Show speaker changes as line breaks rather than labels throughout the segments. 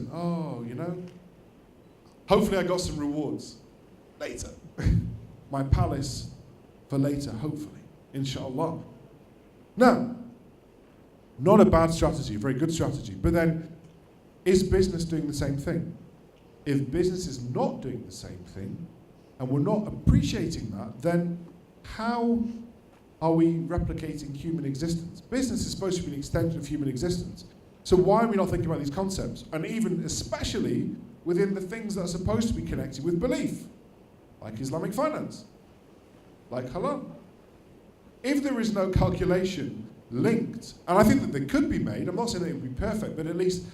present. Oh, hopefully I got some rewards later. My palace for later, hopefully, inshallah. Now, not a bad strategy, a very good strategy. But then, is business doing the same thing? If business is not doing the same thing, and we're not appreciating that, then how are we replicating human existence? Business is supposed to be an extension of human existence. So why are we not thinking about these concepts? And even especially within the things that are supposed to be connected with belief, like Islamic finance, like halal. If there is no calculation linked, and I think that they could be made, I'm not saying that it would be perfect, but at least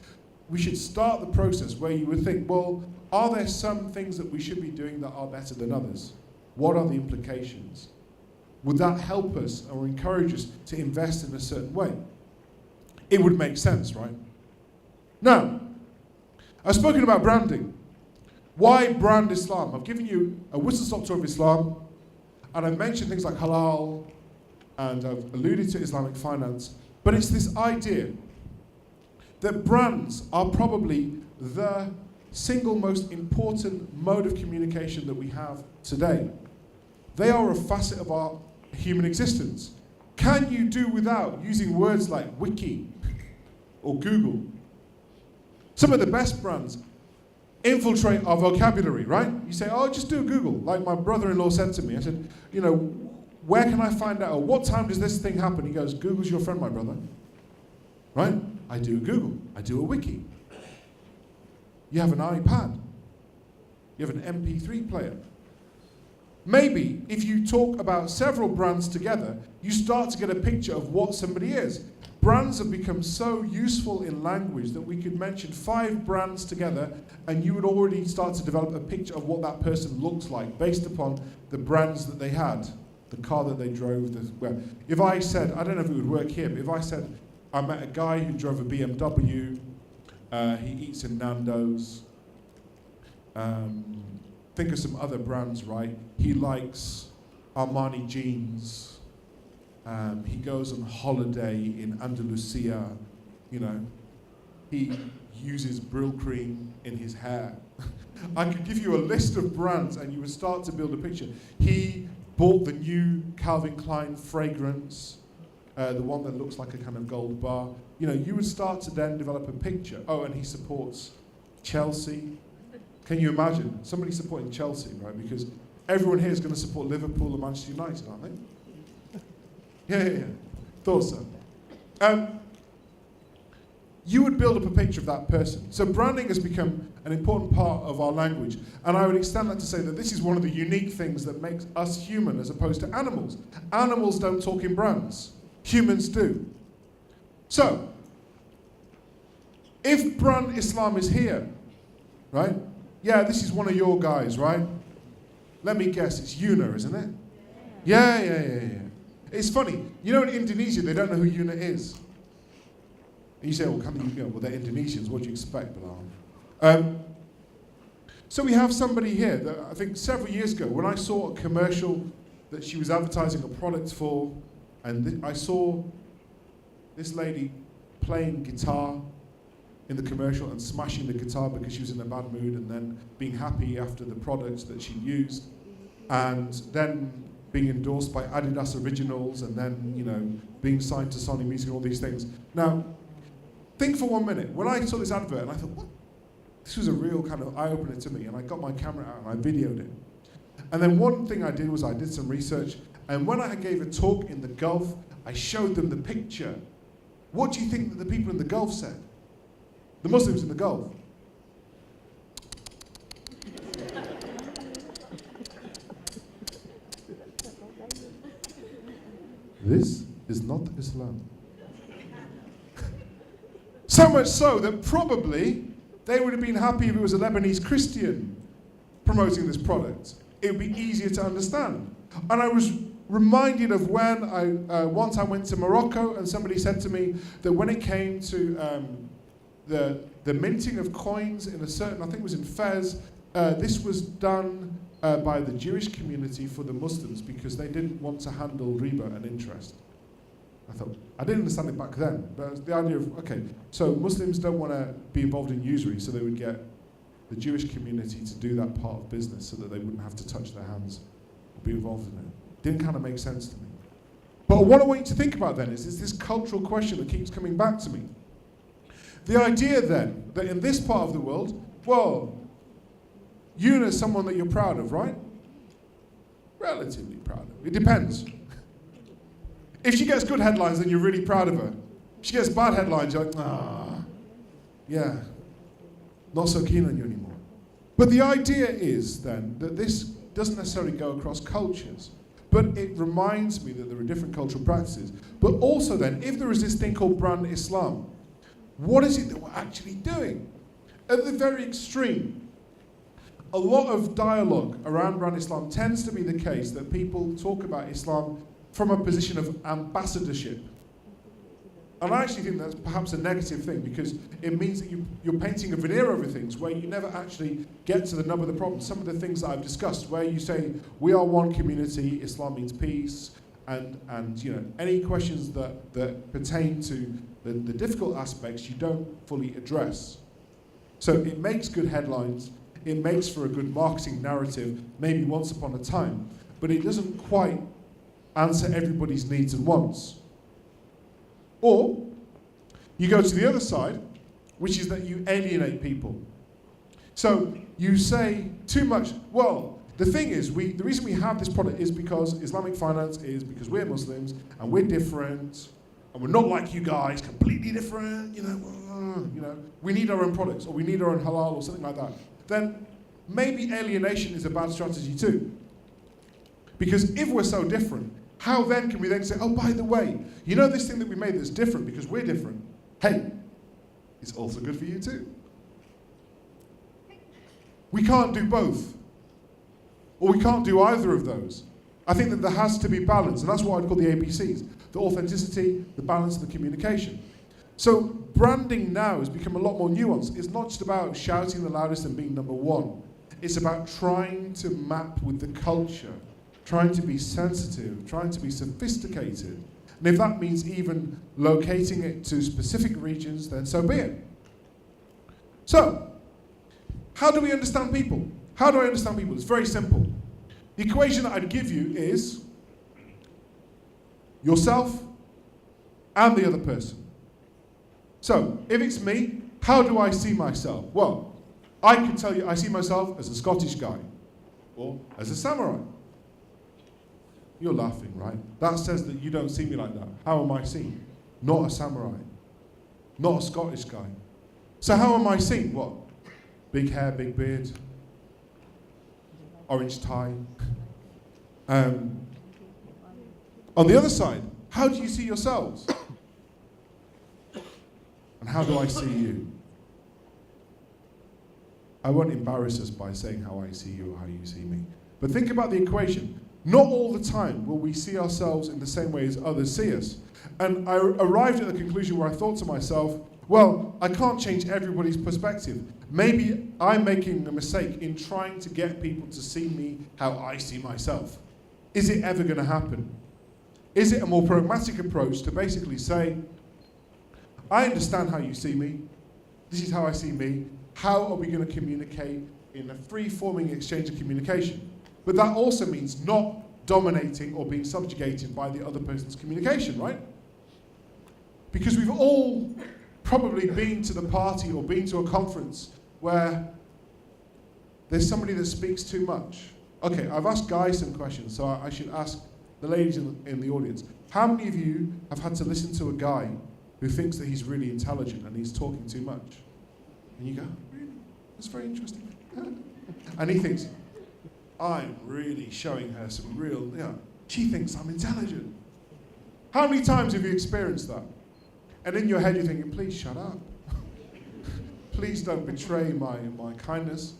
we should start the process where you would think, well, are there some things that we should be doing that are better than others? What are the implications? Would that help us or encourage us to invest in a certain way? It would make sense, right? Now, I've spoken about branding. Why brand Islam? I've given you a whistle-stop tour of Islam, and I've mentioned things like halal, and I've alluded to Islamic finance, but it's this idea that brands are probably the single most important mode of communication that we have today. They are a facet of our human existence. Can you do without using words like wiki or Google? Some of the best brands infiltrate our vocabulary, right? You say, oh, just do Google. Like my brother-in-law said to me, I said, where can I find out, or what time does this thing happen? He goes, Google's your friend, my brother. Right? I do Google. I do a wiki. You have an iPad. You have an MP3 player. Maybe if you talk about several brands together, you start to get a picture of what somebody is. Brands have become so useful in language that we could mention 5 brands together and you would already start to develop a picture of what that person looks like based upon the brands that they had, the car that they drove. If I said, I don't know if it would work here, but if I said, I met a guy who drove a BMW, he eats in Nando's, think of some other brands, right? He likes Armani jeans, he goes on holiday in Andalusia, he uses Brill cream in his hair. I could give you a list of brands and you would start to build a picture. He bought the new Calvin Klein fragrance, the one that looks like a kind of gold bar. You would start to then develop a picture. Oh, and he supports Chelsea. Can you imagine? Somebody supporting Chelsea, right? Because everyone here is going to support Liverpool and Manchester United, aren't they? Yeah. Thought so. You would build up a picture of that person. So branding has become an important part of our language. And I would extend that to say that this is one of the unique things that makes us human as opposed to animals. Animals don't talk in brands. Humans do. So, if brand Islam is here, right? Yeah, this is one of your guys, right? Let me guess, it's Yuna, isn't it? Yeah. It's funny. In Indonesia, they don't know who Yuna is. And you say, well, well, they're Indonesians. What do you expect, Bilal? So we have somebody here that I think several years ago, when I saw a commercial that she was advertising a product for, and I saw this lady playing guitar in the commercial and smashing the guitar because she was in a bad mood, and then being happy after the products that she used, and then being endorsed by Adidas Originals, and then being signed to Sony Music and all these things. Now, think for 1 minute. When I saw this advert, and I thought, what? This was a real kind of eye-opener to me, and I got my camera out and I videoed it. And then one thing I did was I did some research, and when I gave a talk in the Gulf, I showed them the picture. What do you think that the people in the Gulf said? The Muslims in the Gulf. This is not Islam. So much so that probably they would have been happy if it was a Lebanese Christian promoting this product. It would be easier to understand. And I was reminded of when once I went to Morocco and somebody said to me that when it came to the minting of coins in a certain, I think it was in Fez, this was done by the Jewish community for the Muslims because they didn't want to handle riba and interest. I thought, I didn't understand it back then, but it was the idea of, okay, so Muslims don't want to be involved in usury, so they would get the Jewish community to do that part of business so that they wouldn't have to touch their hands or be involved in it. Didn't kind of make sense to me. But what I want you to think about then is this cultural question that keeps coming back to me. The idea then that in this part of the world, well, Una is someone that you're proud of, right? Relatively proud of. It depends. If she gets good headlines, then you're really proud of her. If she gets bad headlines, you're like, yeah, not so keen on you anymore. But the idea is then that this doesn't necessarily go across cultures, but it reminds me that there are different cultural practices. But also then, if there is this thing called brand Islam, what is it that we're actually doing? At the very extreme, a lot of dialogue around brand Islam tends to be the case that people talk about Islam from a position of ambassadorship. And I actually think that's perhaps a negative thing, because it means that you're painting a veneer over things where you never actually get to the nub of the problem. Some of the things that I've discussed, where you say, we are one community, Islam means peace, and you know, any questions that pertain to the difficult aspects you don't fully address. So it makes good headlines, it makes for a good marketing narrative, maybe once upon a time, but it doesn't quite answer everybody's needs and wants. Or you go to the other side, which is that you alienate people. So you say too much. Well, the thing is, the reason we have this product is because Islamic finance is because we're Muslims and we're different and we're not like you guys, completely different. You know, we need our own products, or we need our own halal, or something like that. Then maybe alienation is a bad strategy too. Because if we're so different, how then can we then say, oh, by the way, you know this thing that we made that's different because we're different? Hey, it's also good for you too. We can't do both. Or we can't do either of those. I think that there has to be balance, and that's what I'd call the ABCs. The authenticity, the balance, and the communication. So branding now has become a lot more nuanced. It's not just about shouting the loudest and being number one. It's about trying to map with the culture, trying to be sensitive, trying to be sophisticated. And if that means even locating it to specific regions, then so be it. So, how do we understand people? How do I understand people? It's very simple. The equation that I'd give you is yourself and the other person. So, if it's me, how do I see myself? Well, I can tell you I see myself as a Scottish guy, or as a samurai. You're laughing, right? That says that you don't see me like that. How am I seen? Not a samurai. Not a Scottish guy. So how am I seen? What? Big hair, big beard, orange tie. On the other side, how do you see yourselves? And how do I see you? I won't embarrass us by saying how I see you or how you see me. But think about the equation. Not all the time will we see ourselves in the same way as others see us. And I arrived at the conclusion where I thought to myself, well, I can't change everybody's perspective. Maybe I'm making a mistake in trying to get people to see me how I see myself. Is it ever going to happen? Is it a more pragmatic approach to basically say, I understand how you see me, this is how I see me, how are we going to communicate in a free-forming exchange of communication? But that also means not dominating or being subjugated by the other person's communication, right? Because we've all probably been to the party or been to a conference where there's somebody that speaks too much. Okay, I've asked guys some questions, so I should ask the ladies in the audience. How many of you have had to listen to a guy who thinks that he's really intelligent and he's talking too much? And you go, really? That's very interesting. And he thinks, I'm really showing her some real, she thinks I'm intelligent. How many times have you experienced that? And in your head you're thinking, please shut up. Please don't betray my kindness.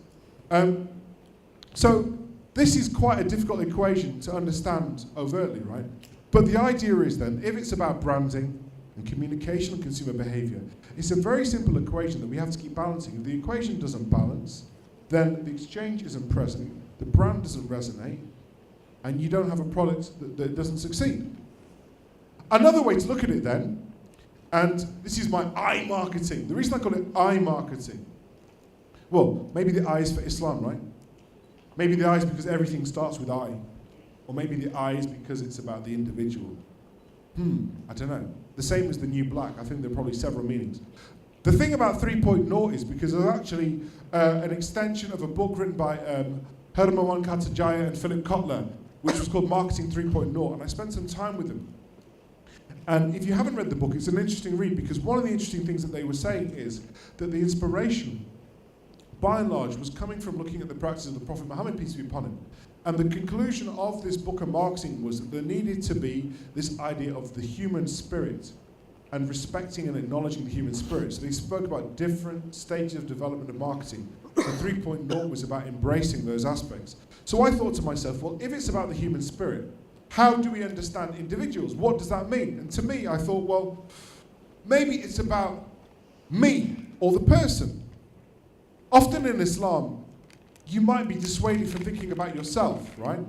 So this is quite a difficult equation to understand overtly, right? But the idea is then, if it's about branding and communication and consumer behavior, it's a very simple equation that we have to keep balancing. If the equation doesn't balance, then the exchange isn't present, the brand doesn't resonate, and you don't have a product that doesn't succeed. Another way to look at it then, and this is my I marketing. The reason I call it I marketing, well, maybe the I is for Islam, right? Maybe the I is because everything starts with I. Or maybe the I is because it's about the individual. I don't know. The same as the new black. I think there are probably several meanings. The thing about 3.0 is because it's actually an extension of a book written by Hermawan Katajaya and Philip Kotler, which was called Marketing 3.0, and I spent some time with them. And if you haven't read the book, it's an interesting read, because one of the interesting things that they were saying is that the inspiration, by and large, was coming from looking at the practice of the Prophet Muhammad, peace be upon him. And the conclusion of this book of marketing was that there needed to be this idea of the human spirit and respecting and acknowledging the human spirit. So they spoke about different stages of development of marketing. So 3.0 was about embracing those aspects. So I thought to myself, well, if it's about the human spirit, how do we understand individuals? What does that mean? And to me, I thought, well, maybe it's about me or the person. Often in Islam, you might be dissuaded from thinking about yourself, right?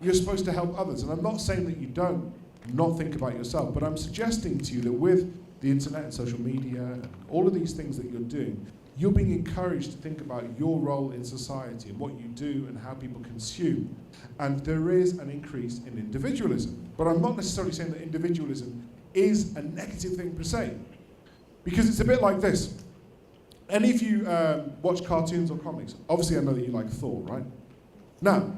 You're supposed to help others. And I'm not saying that you don't not think about yourself, but I'm suggesting to you that with the internet and social media and all of these things that you're doing, you're being encouraged to think about your role in society and what you do and how people consume. And there is an increase in individualism. But I'm not necessarily saying that individualism is a negative thing per se, because it's a bit like this. Any of you watch cartoons or comics? Obviously, I know that you like Thor, right? Now,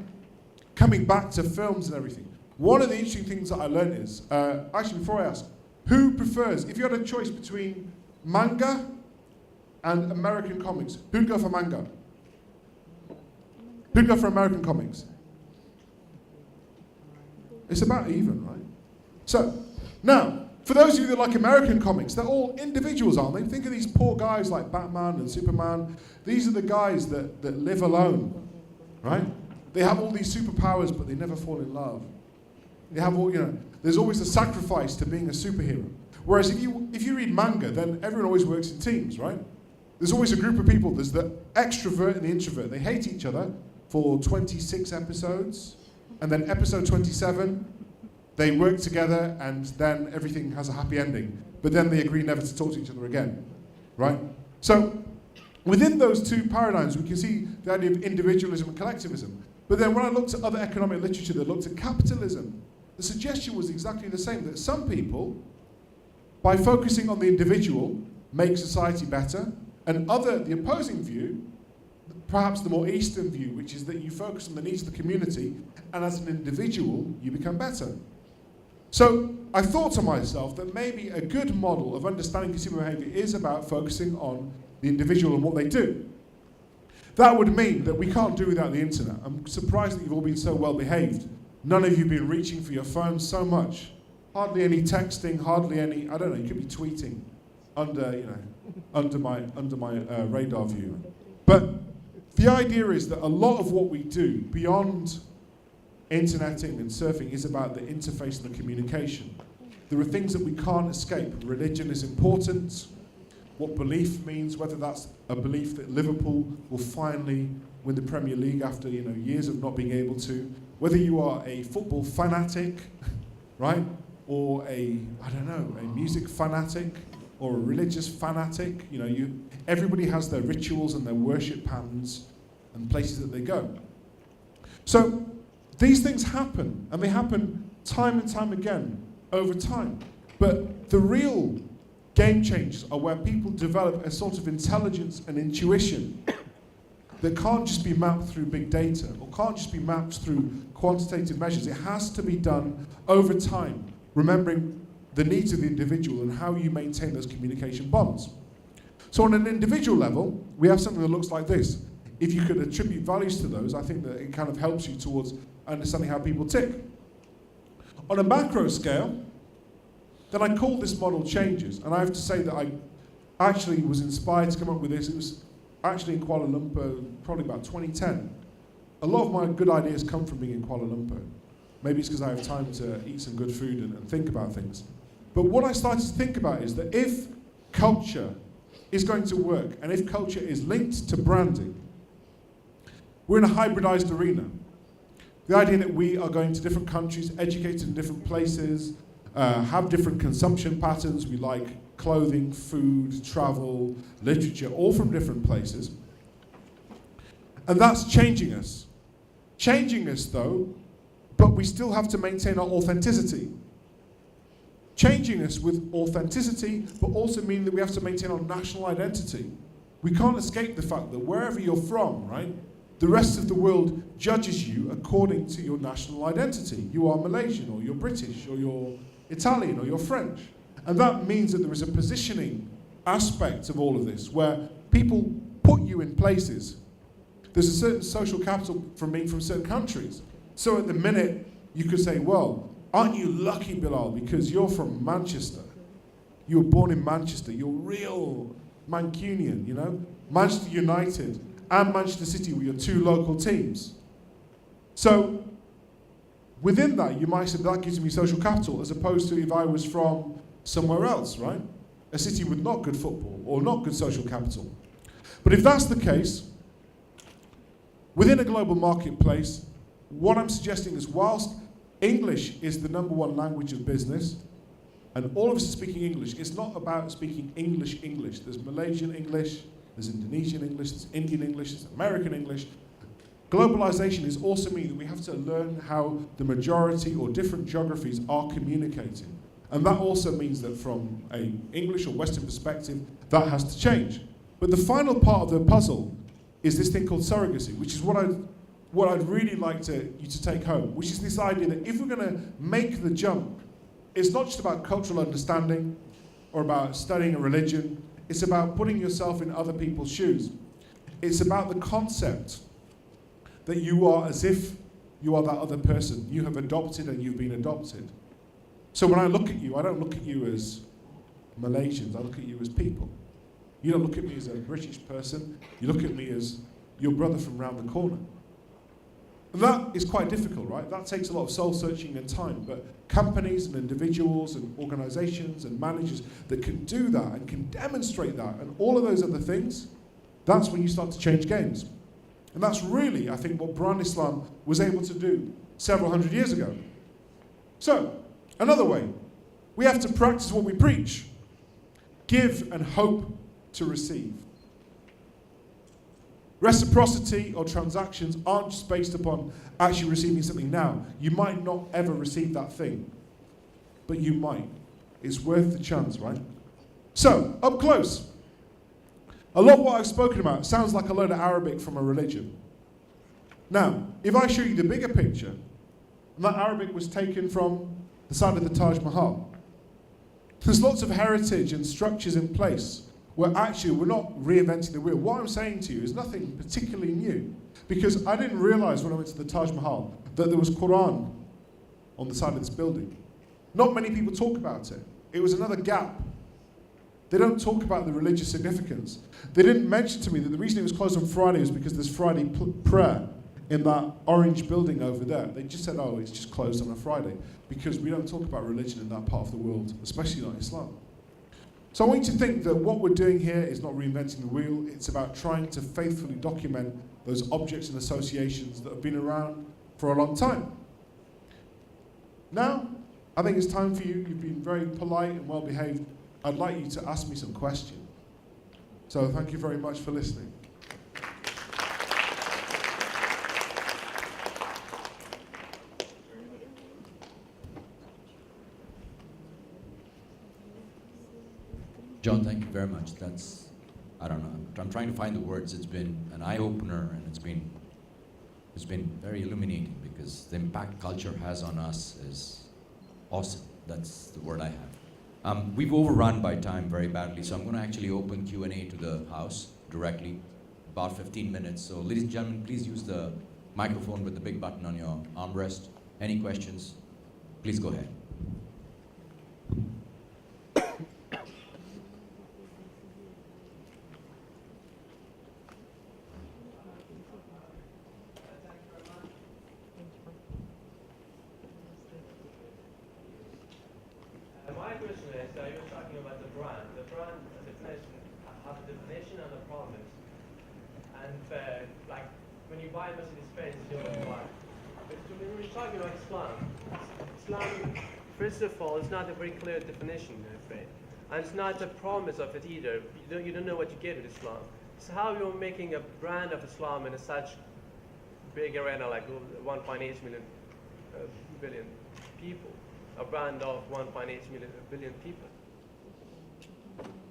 coming back to films and everything, one of the interesting things that I learned is, actually, before I ask, who prefers, if you had a choice between manga and American comics, who'd go for manga? Who'd go for American comics? It's about even, right? So, now, for those of you that like American comics, they're all individuals, aren't they? Think of these poor guys like Batman and Superman. These are the guys that live alone, right? They have all these superpowers, but they never fall in love. They have all, there's always a sacrifice to being a superhero. Whereas if you read manga, then everyone always works in teams, right? There's always a group of people. There's the extrovert and the introvert. They hate each other for 26 episodes, and then episode 27, they work together, and then everything has a happy ending. But then they agree never to talk to each other again, right? So within those two paradigms, we can see the idea of individualism and collectivism. But then when I looked at other economic literature that looked at capitalism, the suggestion was exactly the same, that some people, by focusing on the individual, make society better, and the opposing view, perhaps the more Eastern view, which is that you focus on the needs of the community, and as an individual, you become better. So I thought to myself that maybe a good model of understanding consumer behavior is about focusing on the individual and what they do. That would mean that we can't do without the internet. I'm surprised that you've all been so well behaved. None of you have been reaching for your phones so much. Hardly any texting, hardly any, I don't know, you could be tweeting under my radar view. But the idea is that a lot of what we do beyond interneting and surfing is about the interface and the communication. There are things that we can't escape. Religion is important. What belief means, whether that's a belief that Liverpool will finally win the Premier League after years of not being able to. Whether you are a football fanatic, right, or a music fanatic, or a religious fanatic. Everybody has their rituals and their worship patterns and places that they go. So these things happen, and they happen time and time again over time. But the real game changers are where people develop a sort of intelligence and intuition that can't just be mapped through big data or can't just be mapped through quantitative measures. It has to be done over time, remembering the needs of the individual and how you maintain those communication bonds. So on an individual level, we have something that looks like this. If you could attribute values to those, I think that it kind of helps you towards understanding how people tick. On a macro scale, then I call this model changes. And I have to say that I actually was inspired to come up with this. It was actually in Kuala Lumpur, probably about 2010. A lot of my good ideas come from being in Kuala Lumpur. Maybe it's because I have time to eat some good food and think about things. But what I started to think about is that if culture is going to work, and if culture is linked to branding, we're in a hybridized arena. The idea that we are going to different countries, educated in different places, have different consumption patterns. We like clothing, food, travel, literature, all from different places. And that's changing us. Changing us, though, but we still have to maintain our authenticity. Changing us with authenticity, but also meaning that we have to maintain our national identity. We can't escape the fact that wherever you're from, right, the rest of the world judges you according to your national identity. You are Malaysian, or you're British, or you're Italian, or you're French. And that means that there is a positioning aspect of all of this, where people put you in places. There's a certain social capital from being from certain countries. So at the minute, you could say, well, aren't you lucky, Bilal, because you're from Manchester. You were born in Manchester. You're real Mancunian, you know? Manchester United and Manchester City were your two local teams. So within that, you might say that gives me social capital, as opposed to if I was from somewhere else, right? A city with not good football or not good social capital. But if that's the case, within a global marketplace, what I'm suggesting is whilst English is the #1 language of business, and all of us are speaking English, it's not about speaking English. There's Malaysian English, there's Indonesian English, there's Indian English, there's American English. Globalization is also meaning that we have to learn how the majority or different geographies are communicating. And that also means that from an English or Western perspective, that has to change. But the final part of the puzzle is this thing called surrogacy, which is what I'd really like you to take home, which is this idea that if we're going to make the jump, it's not just about cultural understanding or about studying a religion. It's about putting yourself in other people's shoes. It's about the concept that you are as if you are that other person. You have adopted and you've been adopted. So when I look at you, I don't look at you as Malaysians. I look at you as people. You don't look at me as a British person. You look at me as your brother from round the corner. And that is quite difficult, right? That takes a lot of soul-searching and time. But companies and individuals and organizations and managers that can do that and can demonstrate that and all of those other things, that's when you start to change games. And that's really, I think, what Brand Islam was able to do several hundred years ago. So, another way, we have to practice what we preach. Give and hope to receive. Reciprocity or transactions aren't just based upon actually receiving something now. You might not ever receive that thing, but you might. It's worth the chance, right? So, up close. A lot of what I've spoken about sounds like a load of Arabic from a religion. Now, if I show you the bigger picture, and that Arabic was taken from the side of the Taj Mahal, there's lots of heritage and structures in place where actually we're not reinventing the wheel. What I'm saying to you is nothing particularly new, because I didn't realize when I went to the Taj Mahal that there was Quran on the side of this building. Not many people talk about it. It was another gap. They don't talk about the religious significance. They didn't mention to me that the reason it was closed on Friday was because there's Friday prayer in that orange building over there. They just said, oh, it's just closed on a Friday, because we don't talk about religion in that part of the world, especially not Islam. So I want you to think that what we're doing here is not reinventing the wheel. It's about trying to faithfully document those objects and associations that have been around for a long time. Now, I think it's time for you. You've been very polite and well behaved. I'd like you to ask me some questions. So thank you very much for listening.
John, thank you very much. That's, I don't know, I'm trying to find the words. It's been an eye-opener, and it's been very illuminating, because the impact culture has on us is awesome. That's the word I have. We've overrun by time very badly, so I'm going to actually open Q&A to the house directly, about 15 minutes. So ladies and gentlemen, please use the microphone with the big button on your armrest. Any questions? Please go ahead.
My question is, you were talking about the brand. The brand definition, have a definition and a promise. And like when you buy Mercedes-Benz, you know what you buy. But when we're talking about Islam first of all, it's not a very clear definition, I'm afraid. And it's not the promise of it either. You don't know what you get with Islam. So how you're making a brand of Islam in a such big arena like 1.8 billion people, a brand of 1.8 billion people?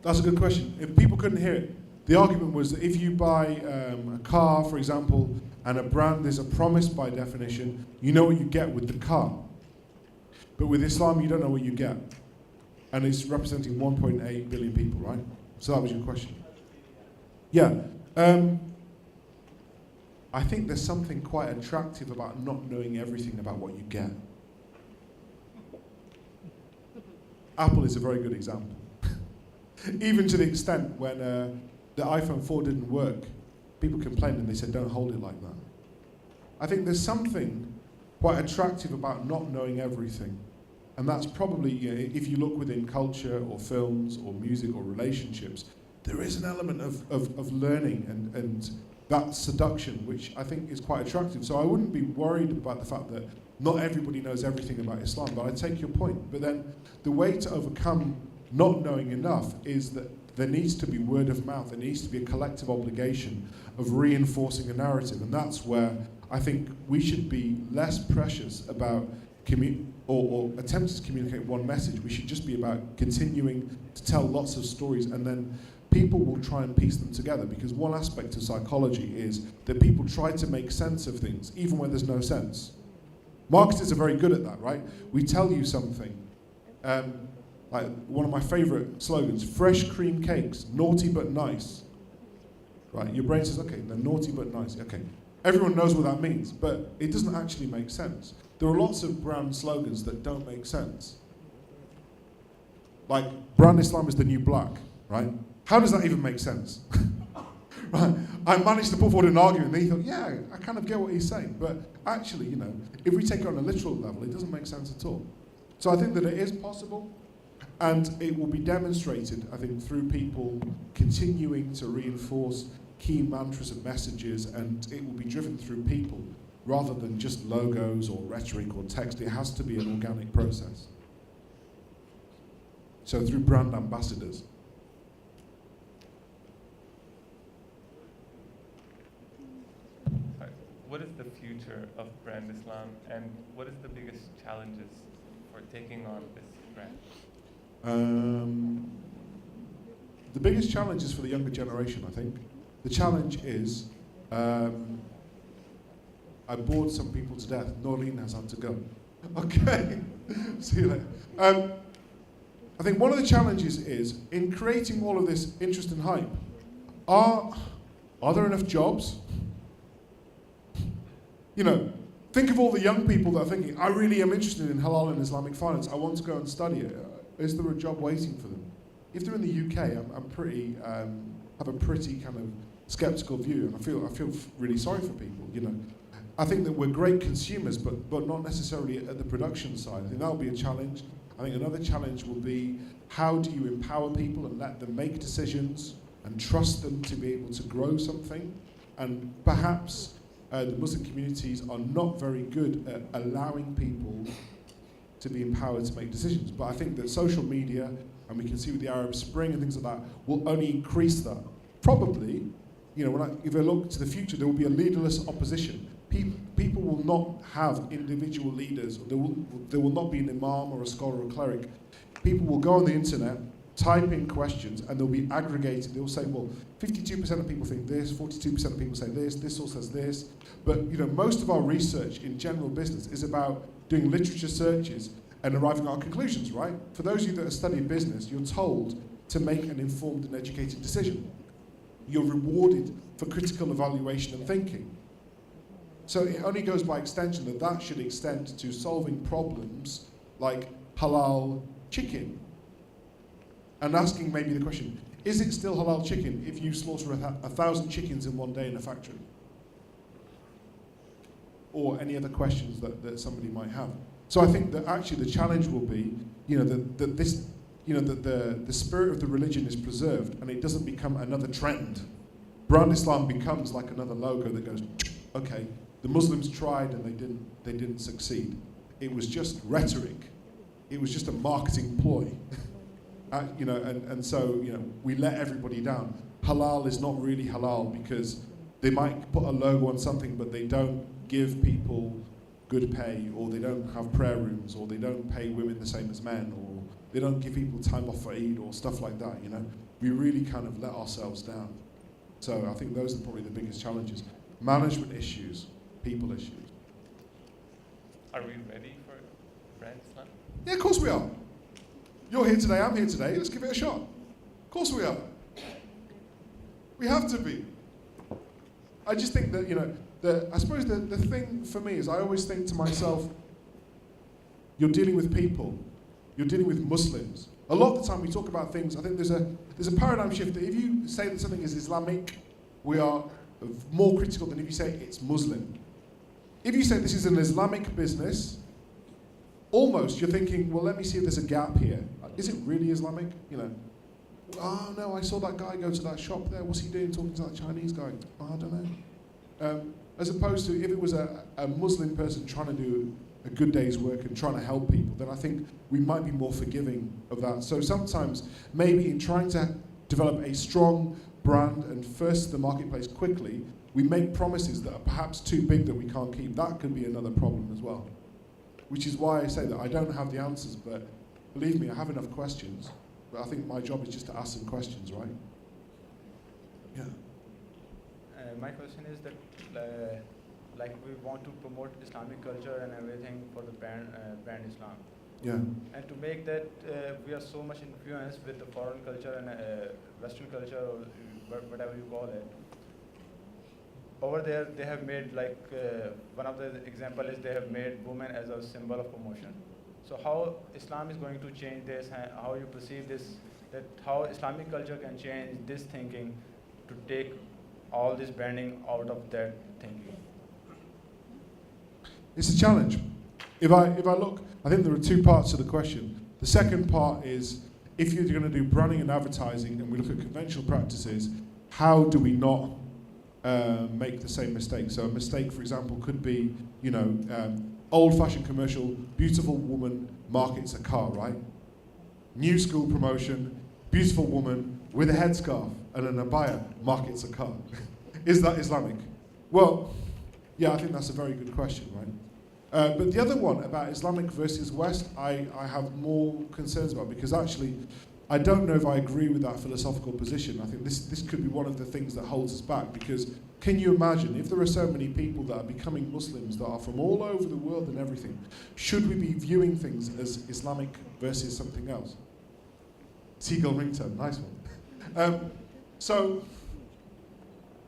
That's a good question. If people couldn't hear it, the argument was that if you buy a car, for example, and a brand is a promise by definition, you know what you get with the car. But with Islam, you don't know what you get. And it's representing 1.8 billion people, right? So that was your question. Yeah. I think there's something quite attractive about not knowing everything about what you get. Apple is a very good example. Even to the extent when the iPhone 4 didn't work, people complained and they said, don't hold it like that. I think there's something quite attractive about not knowing everything. And that's probably, if you look within culture or films or music or relationships, there is an element of learning and that seduction, which I think is quite attractive. So I wouldn't be worried about the fact that not everybody knows everything about Islam, but I take your point. But then the way to overcome not knowing enough is that there needs to be word of mouth. There needs to be a collective obligation of reinforcing a narrative. And that's where I think we should be less precious about or attempting to communicate one message. We should just be about continuing to tell lots of stories, and then people will try and piece them together, because one aspect of psychology is that people try to make sense of things, even when there's no sense. Marketers are very good at that, right? We tell you something. Like one of my favorite slogans, fresh cream cakes, naughty but nice. Right? Your brain says, okay, they're naughty but nice. Okay. Everyone knows what that means, but it doesn't actually make sense. There are lots of brand slogans that don't make sense. Like, brand Islam is the new black, right? How does that even make sense? Right? I managed to put forward an argument, and he thought, yeah, I kind of get what he's saying. But actually, if we take it on a literal level, it doesn't make sense at all. So I think that it is possible, and it will be demonstrated, I think, through people continuing to reinforce key mantras and messages, and it will be driven through people rather than just logos or rhetoric or text. It has to be an organic process. So through brand ambassadors.
What is the future of brand Islam, and what is the biggest challenges for taking on this brand?
The biggest challenge is for the younger generation, I think. The challenge is, I bored some people to death. Noreen has had to go. Okay, see you later. I think one of the challenges is, in creating all of this interest and hype, are there enough jobs? Think of all the young people that are thinking, I really am interested in halal and Islamic finance. I want to go and study it. Is there a job waiting for them? If they're in the UK, have a pretty kind of skeptical view, and I feel really sorry for people. I think that we're great consumers, but not necessarily at the production side. I think that'll be a challenge. I think another challenge will be, how do you empower people and let them make decisions and trust them to be able to grow something? And perhaps the Muslim communities are not very good at allowing people to be empowered to make decisions. But I think that social media, and we can see with the Arab Spring and things like that, will only increase that. Probably, if I look to the future, there will be a leaderless opposition. People will not have individual leaders. There will not be an imam or a scholar or a cleric. People will go on the internet, type in questions, and they'll be aggregated. They'll say, well, 52% of people think this, 42% of people say this source says this. But most of our research in general business is about doing literature searches and arriving at our conclusions, right? For those of you that are studying business, you're told to make an informed and educated decision. You're rewarded for critical evaluation and thinking. So it only goes by extension that should extend to solving problems like halal chicken. And asking maybe the question, is it still halal chicken if you slaughter 1,000 chickens in one day in a factory? Or any other questions that somebody might have. So I think that actually the challenge will be, that the spirit of the religion is preserved and it doesn't become another trend. Brand Islam becomes like another logo that goes, okay, the Muslims tried and they didn't succeed. It was just rhetoric. it was just a marketing ploy. You know, and so, you know, we let everybody down. Halal is not really halal because they might put a logo on something, but they don't give people good pay, or they don't have prayer rooms, or they don't pay women the same as men, or they don't give people time off for Eid, or stuff like that, you know. We really kind of let ourselves down. So I think those are probably the biggest challenges. Management issues, people issues.
Are we ready for Brand Islam?
Yeah, of course we are. You're here today, I'm here today, let's give it a shot. Of course we are. We have to be. I just think that, you know, I suppose the thing for me is I always think to myself, you're dealing with people, you're dealing with Muslims. A lot of the time we talk about things, I think there's a paradigm shift that if you say that something is Islamic, we are more critical than if you say it's Muslim. If you say this is an Islamic business, almost you're thinking, well, let me see if there's a gap here. Is it really Islamic? You know, oh no, I saw that guy go to that shop there. What's he doing talking to that Chinese guy? Oh, I don't know. As opposed to if it was a Muslim person trying to do a good day's work and trying to help people, then I think we might be more forgiving of that. So sometimes maybe in trying to develop a strong brand and first the marketplace quickly, we make promises that are perhaps too big that we can't keep. That could be another problem as well. Which is why I say that I don't have the answers, but believe me, I have enough questions. But I think my job is just to ask some questions, right? Yeah.
My question is that, like, we want to promote Islamic culture and everything for the brand Islam.
Yeah.
And to make that, we are so much influenced with the foreign culture and Western culture, or whatever you call it. Over there, they have made, like, one of the example is they have made women as a symbol of promotion. So how Islam is going to change this, and how you perceive this, that how Islamic culture can change this thinking to take all this branding out of that thinking?
It's a challenge. If I look, I think there are two parts to the question. The second part is, if you're going to do branding and advertising and we look at conventional practices, how do we not make the same mistake? So a mistake, for example, could be, you know, old-fashioned commercial, beautiful woman markets a car, right? New school promotion, beautiful woman with a headscarf and an abaya markets a car. Is that Islamic? Well, yeah, I think that's a very good question, right? But the other one about Islamic versus West, I have more concerns about, because actually, I don't know if I agree with that philosophical position. I think this could be one of the things that holds us back, because can you imagine if there are so many people that are becoming Muslims that are from all over the world and everything, should we be viewing things as Islamic versus something else? Seagull ringtone, nice one. So,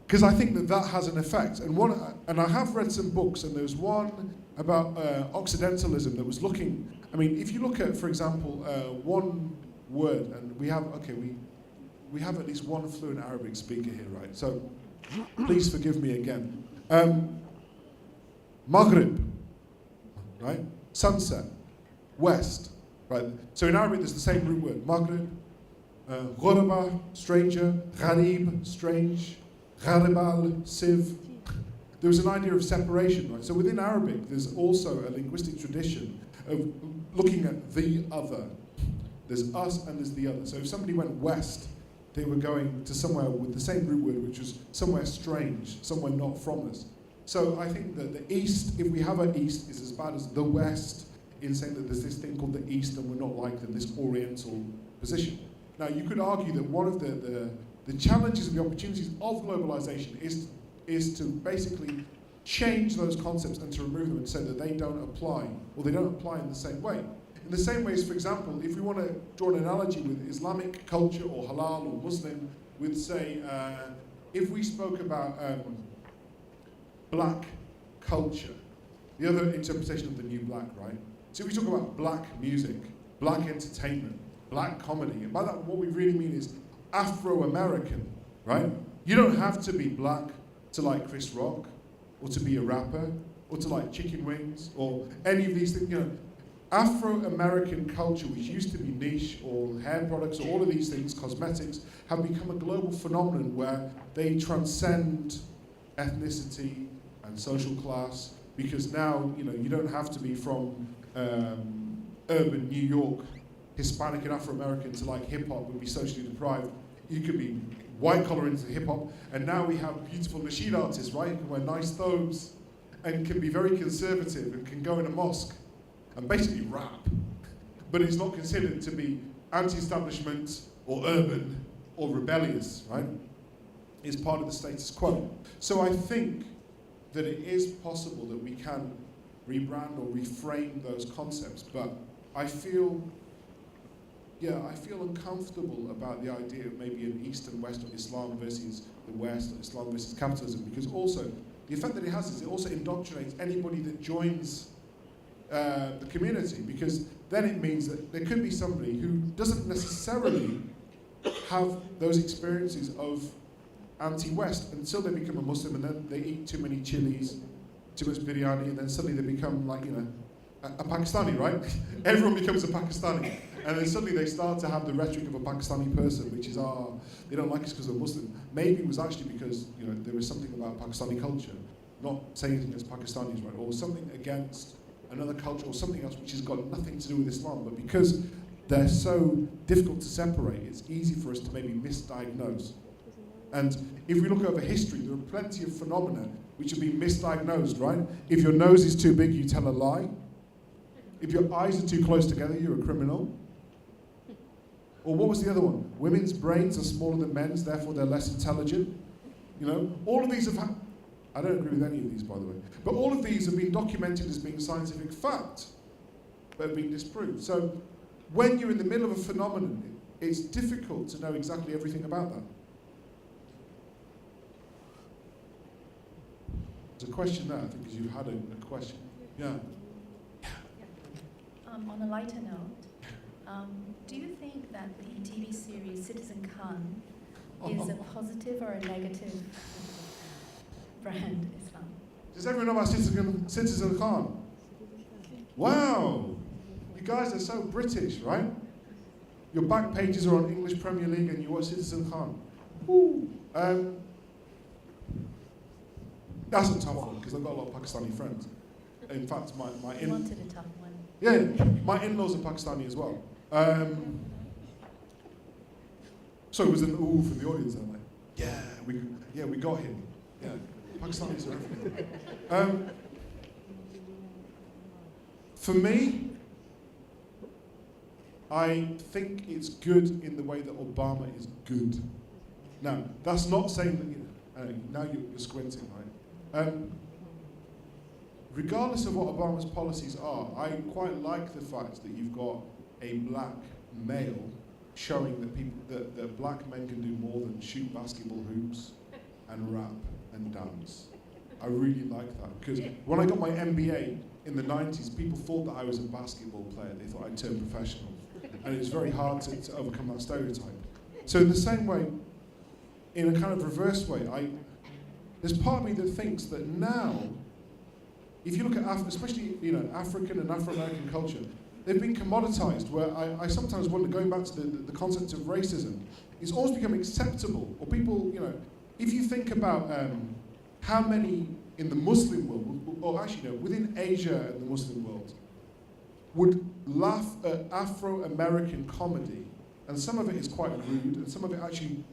because I think that has an effect. And I have read some books, and there's one about Occidentalism that was looking, I mean, if you look at, for example, one word, and we have at least one fluent Arabic speaker here, right? So please forgive me again. Maghrib, right? Sunset, west, right? So in Arabic there's the same root word, Maghrib, ghuraba, stranger, gharib, strange, gharibal, siv. There was an idea of separation, right? So within Arabic there's also a linguistic tradition of looking at the other. There's us and there's the other. So if somebody went west, they were going to somewhere with the same root word, which was somewhere strange, somewhere not from us. So I think that the East, if we have an East, is as bad as the West in saying that there's this thing called the East and we're not like them, this Oriental position. Now you could argue that one of the challenges and the opportunities of globalization is to basically change those concepts and to remove them and say that they don't apply, or they don't apply in the same way. In the same way as, for example, if we want to draw an analogy with Islamic culture or halal or Muslim, with, say, if we spoke about black culture, the other interpretation of the new black, right? So if we talk about black music, black entertainment, black comedy, and by that what we really mean is Afro-American, right? You don't have to be black to like Chris Rock, or to be a rapper, or to like chicken wings, or any of these things, you know. Afro-American culture, which used to be niche, or hair products, or all of these things, cosmetics, have become a global phenomenon where they transcend ethnicity and social class, because now, you know, you don't have to be from urban New York, Hispanic and Afro-American to like hip-hop would be socially deprived. You could be white collar into hip-hop, and now we have beautiful nasheed artists, right, who can wear nice thobes and can be very conservative and can go in a mosque and basically rap. But it's not considered to be anti-establishment or urban or rebellious, right? It's part of the status quo. So I think that it is possible that we can rebrand or reframe those concepts, but I feel uncomfortable about the idea of maybe an East and West of Islam versus the West, or Islam versus capitalism, because also the effect that it has is it also indoctrinates anybody that joins the community, because then it means that there could be somebody who doesn't necessarily have those experiences of anti-West until they become a Muslim, and then they eat too many chilies, too much biryani, and then suddenly they become like, a Pakistani, right? Everyone becomes a Pakistani. And then suddenly they start to have the rhetoric of a Pakistani person, which is, they don't like us because they're Muslim. Maybe it was actually because, there was something about Pakistani culture, not saying anything against Pakistanis, right? Or something against another culture or something else which has got nothing to do with Islam. But because they're so difficult to separate, it's easy for us to maybe misdiagnose. And if we look over history, there are plenty of phenomena which have been misdiagnosed, right? If your nose is too big, you tell a lie. If your eyes are too close together, you're a criminal. Or what was the other one? Women's brains are smaller than men's, therefore they're less intelligent. All of these have I don't agree with any of these, by the way. But all of these have been documented as being scientific fact, but have been disproved. So when you're in the middle of a phenomenon, it's difficult to know exactly everything about that. There's a question there, I think, because you had a question. Yeah.
On a lighter note, do you think that the TV series Citizen Khan is a positive or a negative brand Islam?
Does everyone know about Citizen Khan? Wow! You guys are so British, right? Your back pages are on English Premier League and you watch Citizen Khan. Woo! That's a tough one, because I've got a lot of Pakistani friends. In fact, my
I wanted a tough one.
Yeah, my in-laws are Pakistani as well. So it was an ooh from the audience. I'm like, we got him. Yeah, Pakistanis are everything. For me, I think it's good in the way that Obama is good. Now, that's not saying that, now you're squinting, right? Regardless of what Obama's policies are, I quite like the fact that you've got a black male showing that black men can do more than shoot basketball hoops and rap and dance. I really like that, because when I got my MBA in the 90s, people thought that I was a basketball player. They thought I'd turn professional. And it was very hard to overcome that stereotype. So in the same way, in a kind of reverse way, there's part of me that thinks that now, if you look at especially African and Afro-American culture, they've been commoditized, where I sometimes wonder, going back to the concept of racism, it's almost become acceptable, or people, if you think about how many in the Muslim world, or actually within Asia and the Muslim world, would laugh at Afro-American comedy, and some of it is quite rude, and some of it actually,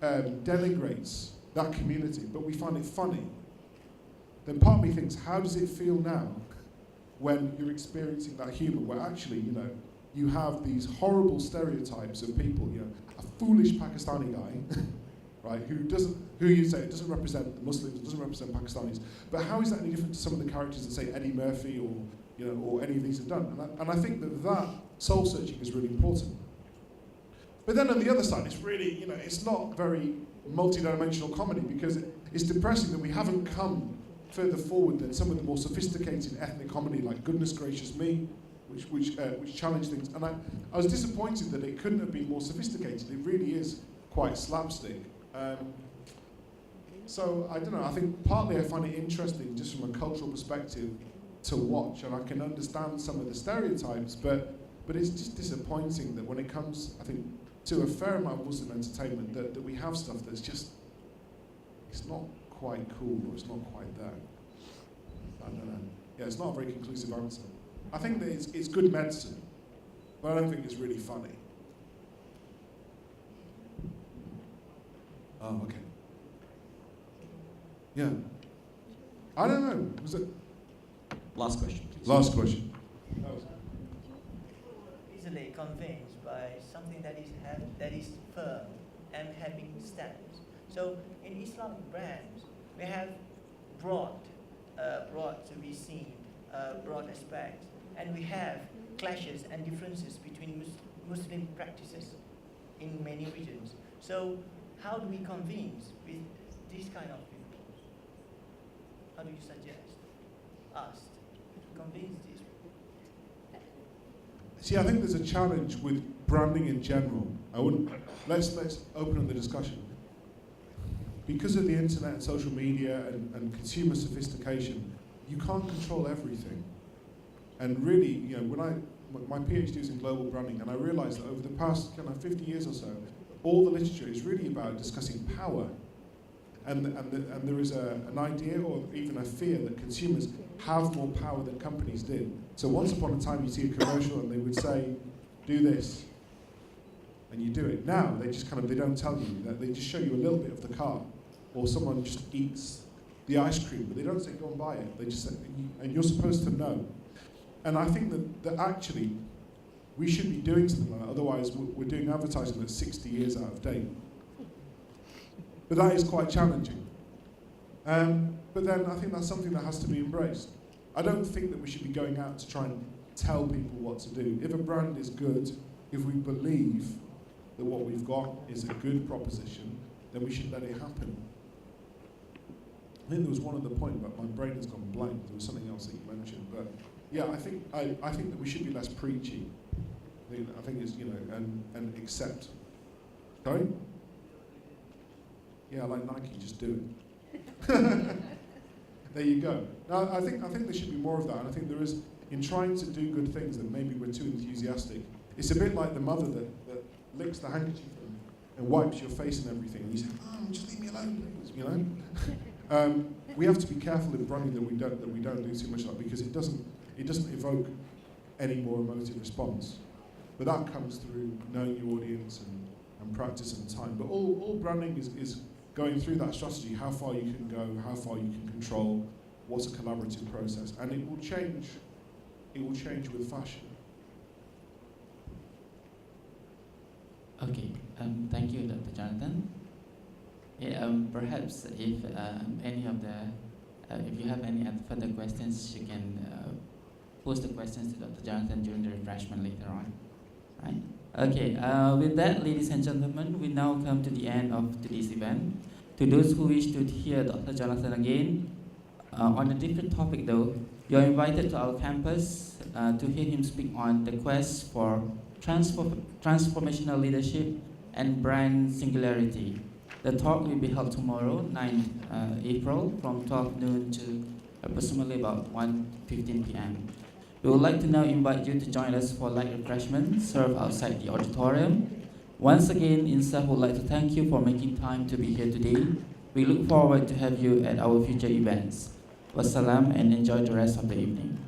denigrates that community, but we find it funny. Then part of me thinks, how does it feel now when you're experiencing that humor, where actually, you have these horrible stereotypes of people, a foolish Pakistani guy, right, who you say doesn't represent the Muslims, doesn't represent Pakistanis, but how is that any different to some of the characters that say Eddie Murphy or any of these have done? And I think that soul searching is really important. But then on the other side, it's really, it's not very multi-dimensional comedy, because it's depressing that we haven't come further forward than some of the more sophisticated ethnic comedy, like Goodness Gracious Me, which challenge things. And I was disappointed that it couldn't have been more sophisticated. It really is quite slapstick. So I don't know. I think partly I find it interesting just from a cultural perspective to watch, and I can understand some of the stereotypes, but it's just disappointing that when it comes, I think, to a fair amount of Muslim entertainment, that we have stuff that's just, it's not quite cool, or it's not quite there. I don't know. Yeah, it's not a very conclusive answer. I think that it's good medicine, but I don't think it's really funny. Oh, okay. Yeah. I don't know. Was it
Last question, please.
last question?
Easily convinced by something that is firm and having standards. So in Islamic brands, we have broad to be seen, broad aspects, and we have clashes and differences between Muslim practices in many regions. So how do we convince with these kind of people? How do you suggest us to convince these people?
See, I think there's a challenge with branding in general. Let's open up the discussion. Because of the internet and social media and consumer sophistication, you can't control everything. And really, you know, my PhD is in global branding, and I realized that over the past kind of 50 years or so, all the literature is really about discussing power. And there is an idea or even a fear that consumers have more power than companies did. So once upon a time you see a commercial and they would say, do this, and you do it. Now they just they don't tell you that, they just show you a little bit of the car, or someone just eats the ice cream, but they don't say go and buy it. They just say, and you're supposed to know. And I think that actually we should be doing something like that, otherwise we're doing advertising that's 60 years out of date. But that is quite challenging. But then I think that's something that has to be embraced. I don't think that we should be going out to try and tell people what to do. If a brand is good, if we believe that what we've got is a good proposition, then we should let it happen. I think there was one other point, but my brain has gone blank. There was something else that you mentioned, but yeah, I think that we should be less preachy. I think it's, you know, and accept. Sorry? Yeah, like Nike, just do it. There you go. Now, I think there should be more of that, and I think there is, in trying to do good things, that maybe we're too enthusiastic. It's a bit like the mother that licks the handkerchief and wipes your face and everything, and you say, "Mom, just leave me alone, please," you know. We have to be careful in branding that we don't do too much of that, because it doesn't evoke any more emotive response. But that comes through knowing your audience and practice and time. But all branding is going through that strategy, how far you can go, how far you can control, what's a collaborative process, and it will change with fashion.
Okay, thank you, Dr. Jonathan. Yeah, perhaps if any of if you have any further questions, you can pose the questions to Dr. Jonathan during the refreshment later on. Right? Okay, with that, ladies and gentlemen, we now come to the end of today's event. To those who wish to hear Dr. Jonathan again, on a different topic though, you are invited to our campus to hear him speak on the quest for transformational leadership and brand singularity. The talk will be held tomorrow, 9th April, from 12 noon to approximately about 1:15 p.m. We would like to now invite you to join us for light refreshments served outside the auditorium. Once again, INSAF would like to thank you for making time to be here today. We look forward to have you at our future events. Wassalam, and enjoy the rest of the evening.